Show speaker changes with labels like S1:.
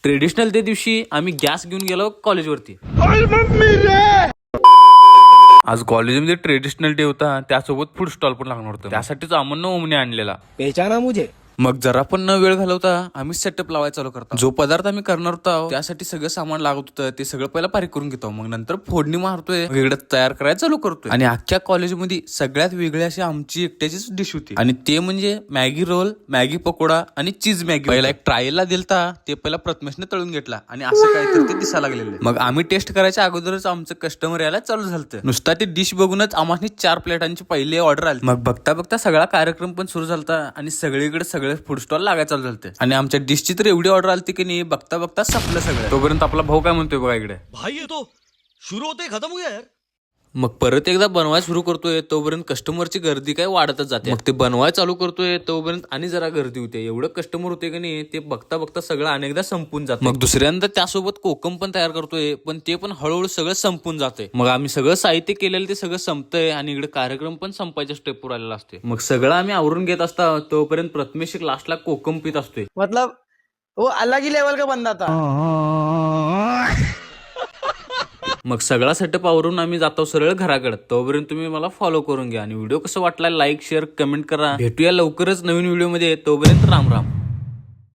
S1: Traditional day दिवशी आम्ही gas घेऊन गेलो कॉलेजवरती. आज कॉलेजमध्ये ट्रेडिशनल डे होता, त्यासोबत फूड स्टॉल पण लागणार होतं. त्यासाठीच आम्हाला ओमने आणलेला.
S2: पहचाना मुझे.
S1: मग जरा पण न वेळ घालवता आम्ही सेटअप लावायला चालू करतो. जो पदार्थ आम्ही करणार होतो त्यासाठी सगळं सामान लागत होतं ते सगळं पहिला पारिक करून घेतो. मग नंतर फोडणी मारतोय, इकडे तयार करायला चालू करतोय. आणि अख्ख्या कॉलेजमध्ये सगळ्यात वेगळी अशी आमची एकट्याचीच डिश होती आणि ते म्हणजे मॅगी रोल, मॅगी पकोडा आणि चीज मॅगी. पहिला एक ट्रायलला दिलता, ते पहिला प्रथमेशने तळून घेतला आणि असं काहीतरी ते दिसायला लागलेलं. मग आम्ही टेस्ट करायच्या अगोदरच आमचं कस्टमर यायला चालू झालं. नुसता ते डिश बघूनच आम्हाला 4 प्लेटांची पहिली ऑर्डर आली. मग बघता बघता सगळा कार्यक्रम पण सुरू झाला आणि सगळीकडे सगळे फूड स्टॉल लागायला चालू झालते. आणि आमच्या डिशची तर एवढी ऑर्डर आली की नाही, बघता बघता संपलं सगळं. तोपर्यंत आपला भाऊ काय म्हणतोय बघा इकडे.
S3: भाई ये तो शुरू होते खत्म हो गया यार.
S1: मग परत एकदा बनवायला सुरू करतोय तोपर्यंत कस्टमरची गर्दी काय वाढतच जाते. मग ते बनवायला चालू करतोय तोपर्यंत आणि जरा गर्दी होते. एवढं कस्टमर होते की नाही, ते बघता बघता सगळं अनेकदा संपून जातं. मग दुसऱ्यांदा त्यासोबत कोकम पण तयार करतोय, पण ते पण हळूहळू सगळं संपून जाते. मग आम्ही सगळं साहित्य केलेलं ते सगळं संपतंय आणि इकडे कार्यक्रम पण संपायच्या स्टेपवर आलेला असते. मग सगळं आम्ही आवरून घेत असता तोपर्यंत प्रथमेश लास्टला कोकम पित असतोय.
S2: मतलब वो अलग ही लेवल का बंदा था.
S1: मग सगळा सेटअप आवरून आम्ही जातो सरळ घराकडे. तोपर्यंत तुम्ही मला फॉलो करून घ्या आणि व्हिडिओ कसं वाटला लाईक शेअर कमेंट करा. भेटूया लवकरच नवीन व्हिडिओ मध्ये. तोपर्यंत राम राम.